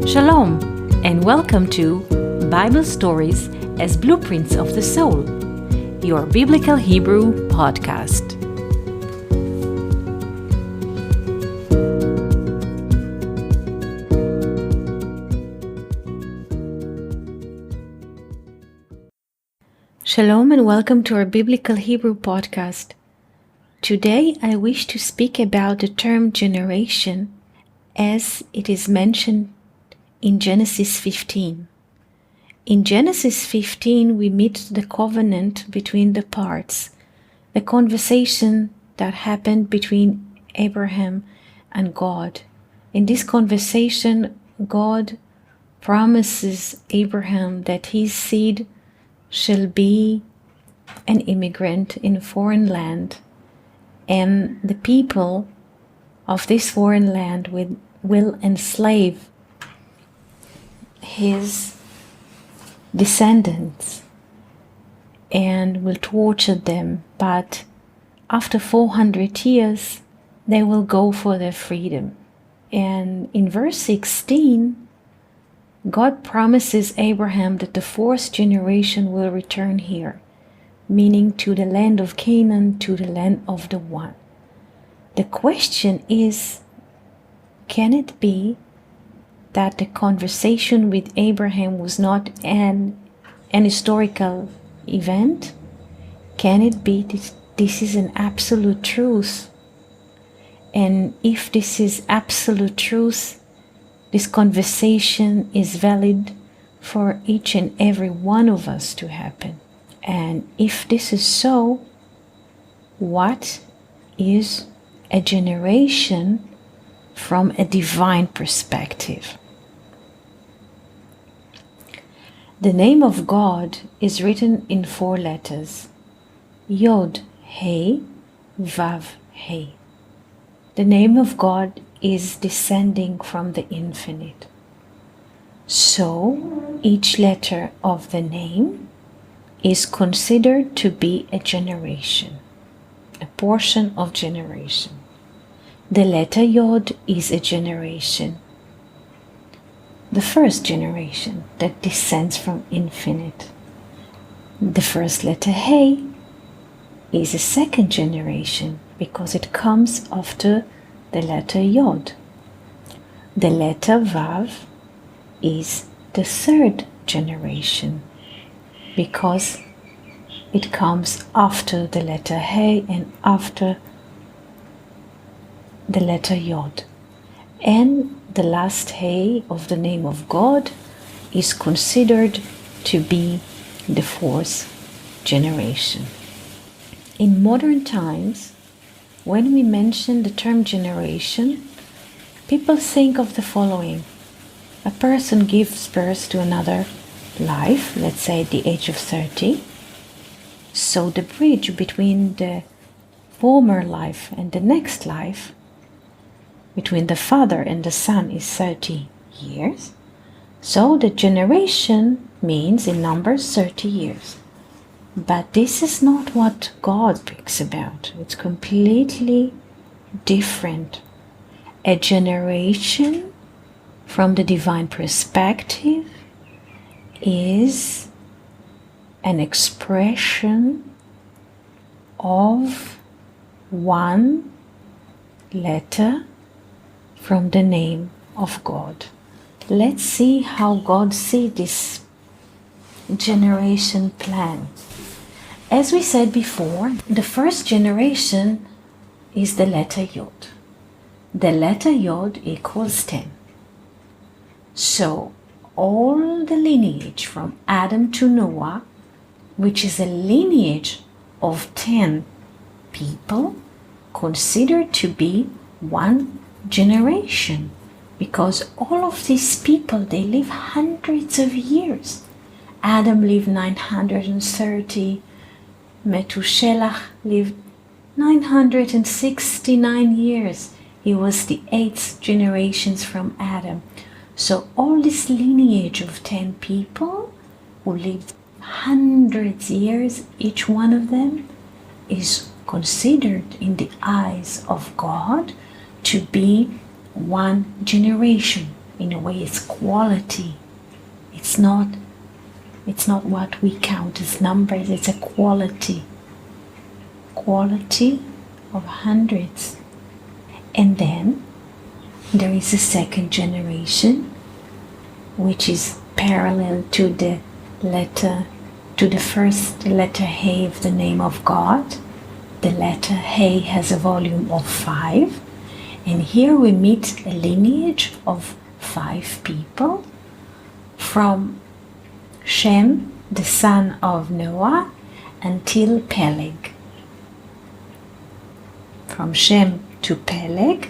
Shalom, and welcome to Bible Stories as Blueprints of the Soul, your Biblical Hebrew podcast. Shalom, and welcome to our Biblical Hebrew podcast. Today I wish to speak about the term generation as it is mentioned in Genesis 15. In Genesis 15, we meet the covenant between the parts, the conversation that happened between Abraham and God. In this conversation, God promises Abraham that his seed shall be an immigrant in a foreign land, and the people of this foreign land will enslave his descendants and will torture them, but after 400 years they will go for their freedom. And in verse 16, God promises Abraham that the fourth generation will return here, meaning to the land of Canaan, to the land of the one. The question is, can it be that the conversation with Abraham was not an historical event? Can it be this is an absolute truth? And if this is absolute truth, this conversation is valid for each and every one of us to happen. And if this is so, what is a generation from a divine perspective? The name of God is written in 4 letters: Yod, He, Vav, He. The name of God is descending from the infinite. So each letter of the name is considered to be a generation, a portion of generation. The letter Yod is a generation, the first generation that descends from infinite. The first letter He is a second generation because it comes after the letter Yod. The letter Vav is the third generation because it comes after the letter He and after the letter Yod. And the last He of the name of God is considered to be the fourth generation. In modern times, when we mention the term generation, people think of the following. A person gives birth to another life, let's say at the age of 30. So the bridge between the former life and the next life, between the father and the son, is 30 years. So the generation means in numbers 30 years. But this is not what God speaks about. It's completely different. A generation from the divine perspective is an expression of one letter from the name of God. Let's see how God sees this generation plan. As we said before, the first generation is the letter Yod. The letter Yod equals 10. So all the lineage from Adam to Noah, which is a lineage of 10 people, considered to be one generation, because all of these people, they live hundreds of years. Adam lived 930, Methuselah lived 969 years. He was the 8th generation from Adam. So all this lineage of 10 people who lived hundreds of years, each one of them is considered in the eyes of God to be one generation. In a way, it's quality. It's not what we count as numbers, it's a quality of hundreds. And then there is a second generation, which is parallel to the first letter He of the name of God. The letter He has a volume of 5, and here we meet a lineage of 5 people from Shem, the son of Noah, until Peleg. From Shem to Peleg,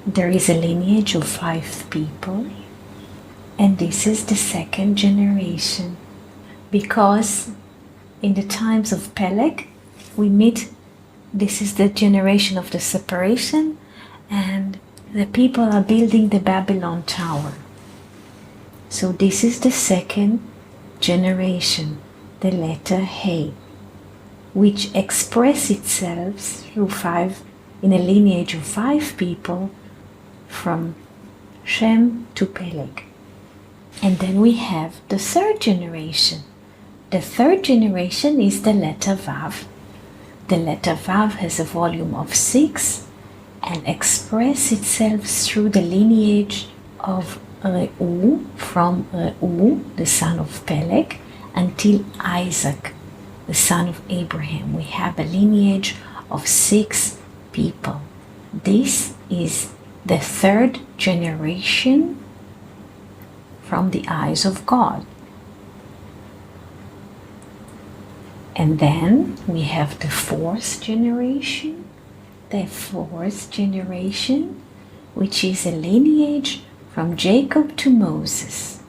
there is a lineage of 5 people, and this is the second generation, because in the times of Peleg, we meet, this is the generation of the separation, and the people are building the Babylon Tower. So this is the second generation, the letter He, which express itself through 5, in a lineage of 5 people from Shem to Peleg. And then we have the third generation. The third generation is the letter Vav. The letter Vav has a volume of 6 and express itself through the lineage of Reu, from Reu, the son of Peleg, until Isaac, the son of Abraham. We have a lineage of 6 people. This is the third generation from the eyes of God. And then we have the fourth generation, which is a lineage from Jacob to Moses.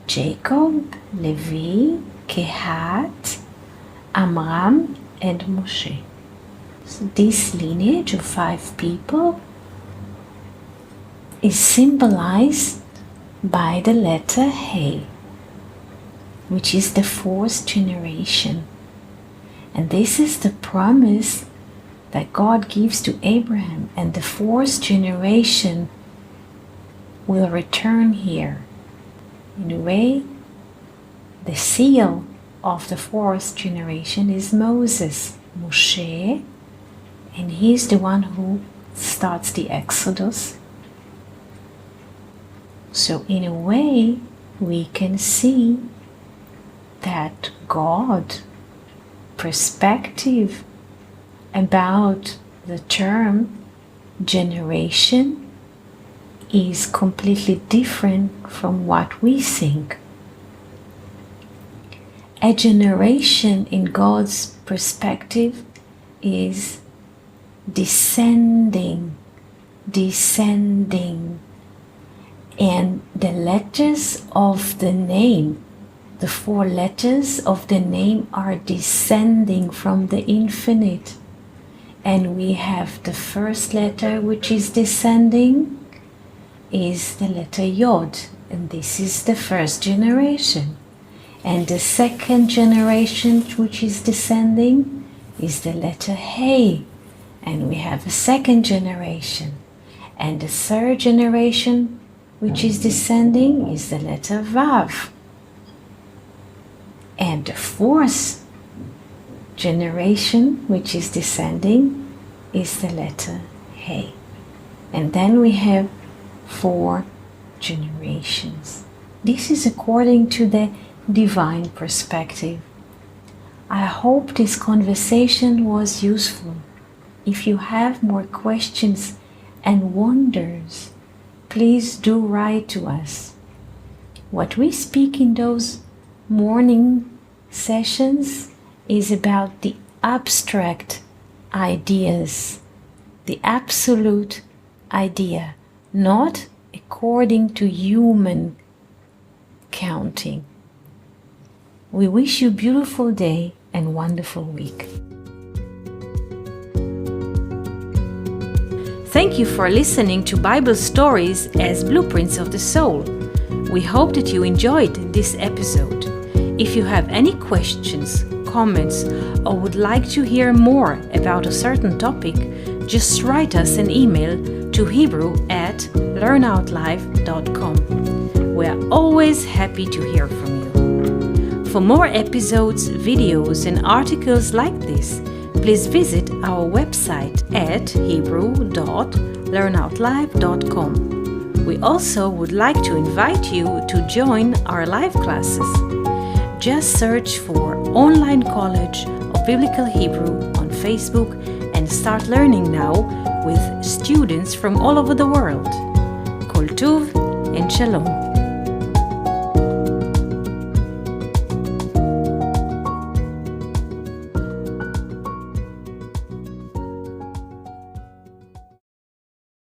Jacob, Levi, Kehat, Amram, and Moshe. So this lineage of 5 people is symbolized by the letter He, which is the fourth generation. And this is the promise that God gives to Abraham, and the fourth generation will return here. In a way, the seal of the fourth generation is Moses, Moshe, and he's the one who starts the Exodus. So in a way, we can see that God perspective about the term generation is completely different from what we think. A generation in God's perspective is descending, and the letters of the name, the 4 letters of the name, are descending from the infinite. And we have the first letter which is descending is the letter Yod, and this is the first generation. And the second generation which is descending is the letter He, and we have a second generation. And the third generation which is descending is the letter Vav. And the fourth generation which is descending is the letter He. And then we have 4 generations. This is according to the divine perspective. I hope this conversation was useful. If you have more questions and wonders, please do write to us. What we speak in those morning sessions is about the abstract ideas, the absolute idea, not according to human counting. We wish you a beautiful day and wonderful week. Thank you for listening to Bible Stories as Blueprints of the Soul. We hope that you enjoyed this episode. If you have any questions, comments, or would like to hear more about a certain topic, just write us an email to Hebrew at learnoutlive.com. We are always happy to hear from you. For more episodes, videos, and articles like this, please visit our website at hebrew.learnoutlive.com. We also would like to invite you to join our live classes. Just search for Online College of Biblical Hebrew on Facebook and start learning now with students from all over the world. Koltuv and Shalom.